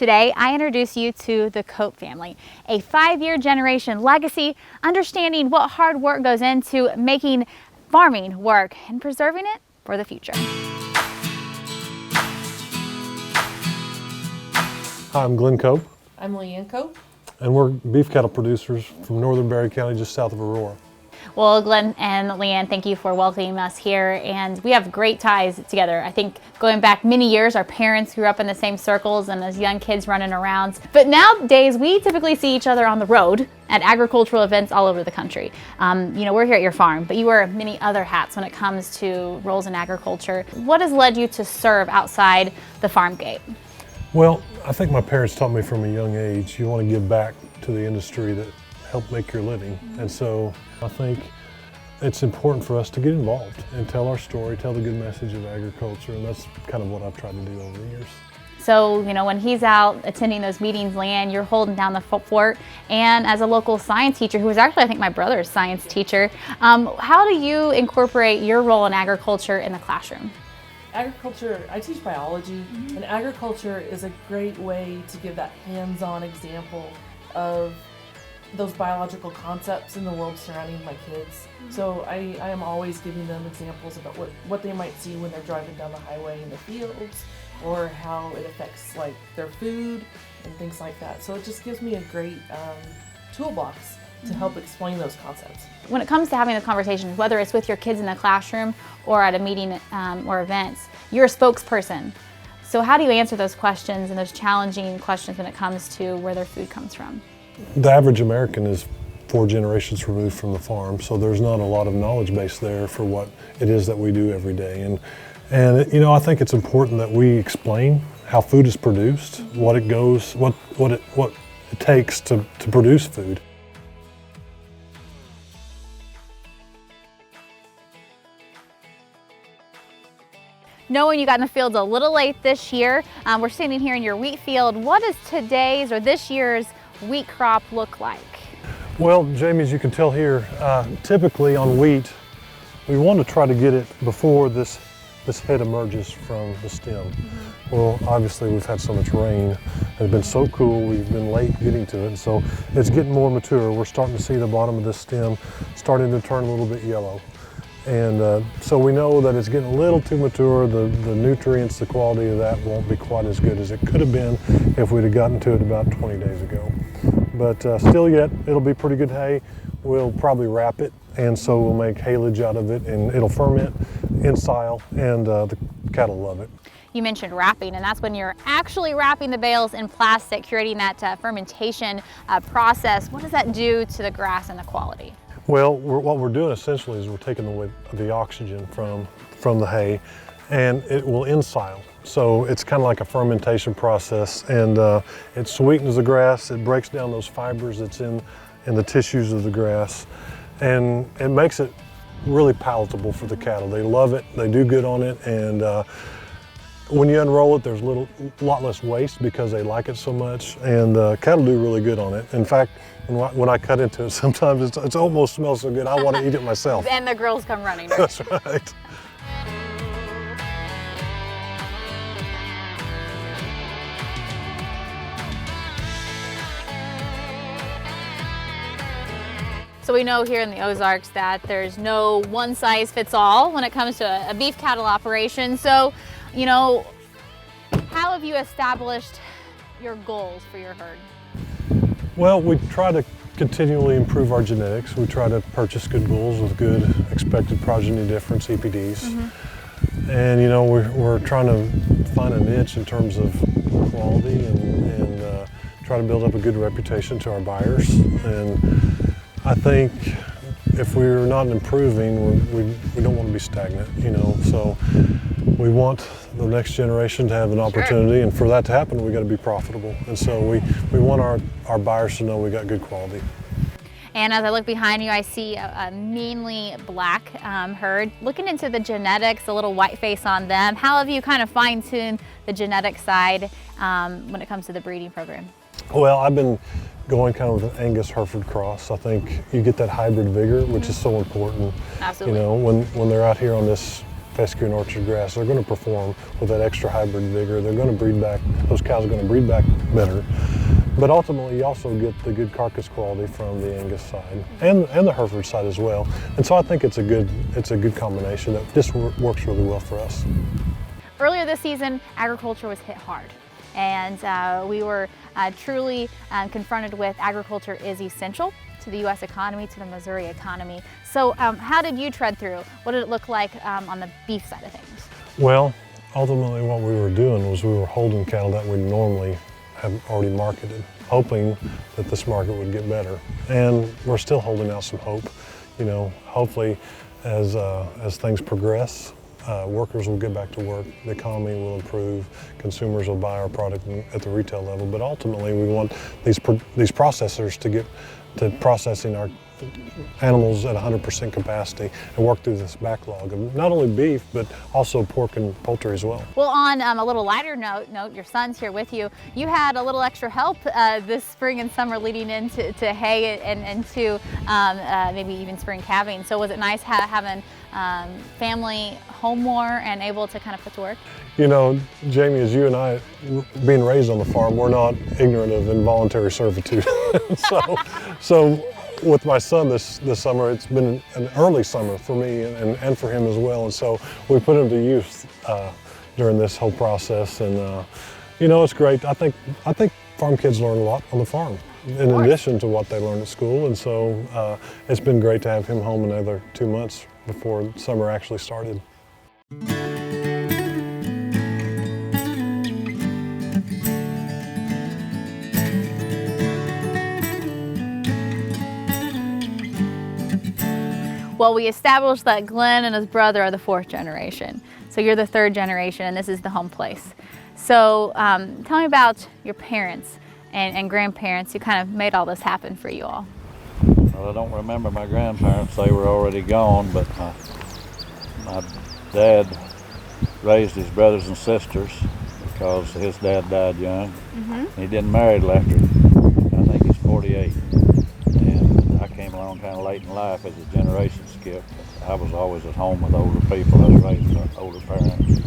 Today, I introduce you to the Cope family, a 5-year generation legacy, understanding what hard work goes into making farming work and preserving it for the future. Hi, I'm Glenn Cope. I'm Leanne Cope. And we're beef cattle producers from northern Barry County, just south of Aurora. Well, Glenn and Leanne, thank you for welcoming us here, and we have great ties together. I think going back many years, our parents grew up in the same circles and as young kids running around. But nowadays, we typically see each other on the road at agricultural events all over the country. We're here at your farm, but you wear many other hats when it comes to roles in agriculture. What has led you to serve outside the farm gate? Well, I think my parents taught me from a young age, you want to give back to the industry that helped make your living. And so I think it's important for us to get involved and tell our story, tell the good message of agriculture, and that's kind of what I've tried to do over the years. So, when he's out attending those meetings, Leanne, you're holding down the fort, and as a local science teacher, who was actually, I think, my brother's science teacher, how do you incorporate your role in agriculture in the classroom? Agriculture, I teach biology, and agriculture is a great way to give that hands-on example of those biological concepts in the world surrounding my kids. So I am always giving them examples about what they might see when they're driving down the highway in the fields, or how it affects like their food and things like that. So it just gives me a great toolbox to help explain those concepts. When it comes to having the conversation, whether it's with your kids in the classroom or at a meeting or events, you're a spokesperson. So how do you answer those questions and those challenging questions when it comes to where their food comes from? The average American is 4 generations removed from the farm, so there's not a lot of knowledge base there for what it is that we do every day. And I think it's important that we explain how food is produced, what it takes to produce food. Knowing you got in the fields a little late this year, we're standing here in your wheat field. What does today's or this year's wheat crop look like? Well, Jamie, as you can tell here, typically on wheat, we want to try to get it before this head emerges from the stem. Well, obviously we've had so much rain, it's been so cool, we've been late getting to it, so it's getting more mature. We're starting to see the bottom of this stem starting to turn a little bit yellow. And so we know that it's getting a little too mature. The nutrients, the quality of that won't be quite as good as it could have been if we'd have gotten to it about 20 days ago. But still yet, it'll be pretty good hay. We'll probably wrap it, and so we'll make haylage out of it, and it'll ferment in sile, and the cattle love it. You mentioned wrapping, and that's when you're actually wrapping the bales in plastic, creating that fermentation process. What does that do to the grass and the quality? Well, what we're doing essentially is we're taking away the oxygen from the hay, and it will ensile. So it's kind of like a fermentation process, and it sweetens the grass. It breaks down those fibers that's in the tissues of the grass, and it makes it really palatable for the cattle. They love it. They do good on it, and when you unroll it, there's a lot less waste because they like it so much, and cattle do really good on it. In fact, when I cut into it, sometimes it almost smells so good, I want to eat it myself. And the girls come running, right? That's right. So we know here in the Ozarks that there's no one size fits all when it comes to a beef cattle operation. So, how have you established your goals for your herd? Well, we try to continually improve our genetics. We try to purchase good bulls with good expected progeny difference, EPDs. And we're trying to find a niche in terms of quality and try to build up a good reputation to our buyers. And I think if we're not improving, we don't want to be stagnant, so we want the next generation to have an opportunity, and for that to happen, we got to be profitable. And so we want our buyers to know we got good quality. And as I look behind you, I see a mainly black herd. Looking into the genetics, a little white face on them, how have you kind of fine-tuned the genetic side when it comes to the breeding program? Well, I've been going kind of with an Angus Hereford cross. I think you get that hybrid vigor, which is so important. Absolutely. When they're out here on this fescue and orchard grass, they're going to perform with that extra hybrid vigor. They're going to breed back, those cows are going to breed back better. But ultimately, you also get the good carcass quality from the Angus side and the Hereford side as well. And so I think it's a good combination that just works really well for us. Earlier this season, agriculture was hit hard, and we were truly confronted with agriculture is essential to the U.S. economy, to the Missouri economy. So how did you tread through? What did it look like on the beef side of things? Well, ultimately what we were doing was we were holding cattle that we normally have already marketed, hoping that this market would get better. And we're still holding out some hope. You know, hopefully as things progress, workers will get back to work, the economy will improve, consumers will buy our product at the retail level. But ultimately we want these processors to get to processing our animals at 100% capacity and work through this backlog of not only beef, but also pork and poultry as well. Well, on a little lighter note, your son's here with you. You had a little extra help this spring and summer leading into hay and to maybe even spring calving. So was it nice having family home more and able to kind of put to work? You know, Jamie, as you and I, being raised on the farm, we're not ignorant of involuntary servitude. so with my son this summer, it's been an early summer for me and for him as well. And so we put him to use during this whole process. And you know, it's great. I think farm kids learn a lot on the farm in addition to what they learn at school. And so it's been great to have him home another 2 months before summer actually started. Well, we established that Glenn and his brother are the 4th generation. So you're the 3rd generation, and this is the home place. So tell me about your parents and grandparents who kind of made all this happen for you all. Well, I don't remember my grandparents. They were already gone, but my dad raised his brothers and sisters because his dad died young. He didn't marry till after, I think he's 48. And I came along kind of late in life as a generation skip. I was always at home with older people. I was raised by older parents.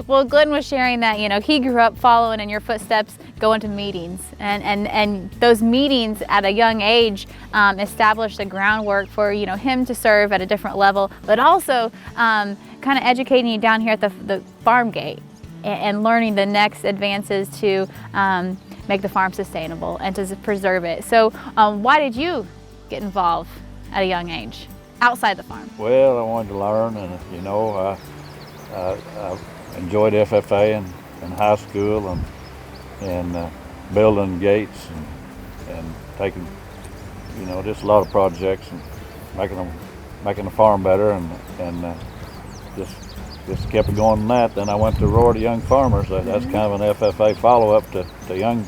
Well, Glenn was sharing that, you know, he grew up following in your footsteps, going to meetings. And those meetings at a young age established the groundwork for, you know, him to serve at a different level, but also kind of educating you down here at the farm gate and learning the next advances to make the farm sustainable and to preserve it. So why did you get involved at a young age outside the farm? Well, I wanted to learn, and you know, I enjoyed FFA in high school and building gates and taking, you know, just a lot of projects and making the farm better and just kept it going on that. Then I went to Roar to Young Farmers. That's kind of an FFA follow-up to young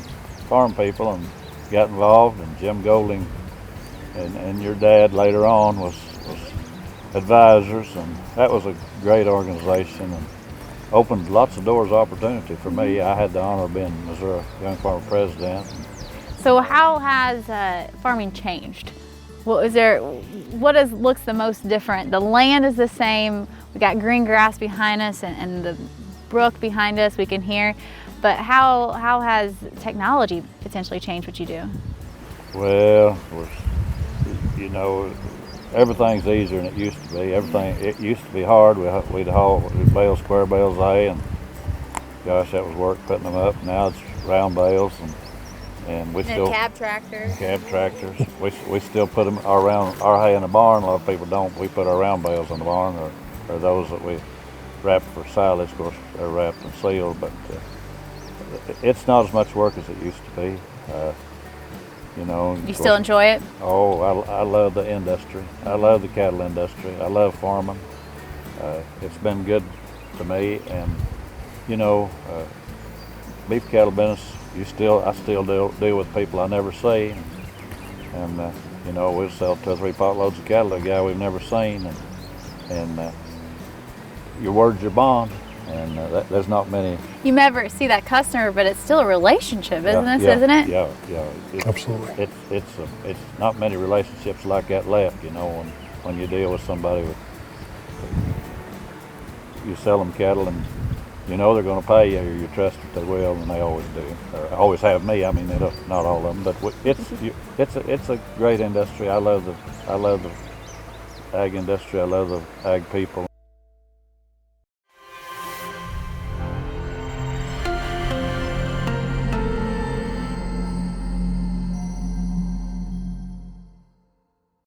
farm people, and got involved. And Jim Golding and your dad later on was advisors, and that was a great organization and opened lots of doors of opportunity for me. I had the honor of being Missouri Young Farmer President. So how has farming changed? Well, what looks the most different? The land is the same. We got green grass behind us and the brook behind us we can hear. But how has technology potentially changed what you do? Well, you know, everything's easier than it used to be. It used to be hard. We'd haul square bales of hay, and gosh, that was work putting them up. Now it's round bales, and we still cab tractors. We still put our hay in the barn. A lot of people don't. We put our round bales in the barn, or those that we wrap for silage. Of course, they're wrapped and sealed, but it's not as much work as it used to be. You know, you still enjoy it? Oh, I love the industry. I love the cattle industry. I love farming. It's been good to me, and you know, beef cattle business. I still deal with people I never see, and you know, we'll sell 2 or 3 potloads of cattle to a guy we've never seen, and your word's your bond. And there's not many. You never see that customer, but it's still a relationship, isn't it? Yeah. Absolutely. It's not many relationships like that left, you know, when you deal with somebody you sell them cattle, and you know they're going to pay you, or you trust that they will, and they always do. Or always have me. I mean, they don't, not all of them, but it's a great industry. I love the ag industry. I love the ag people.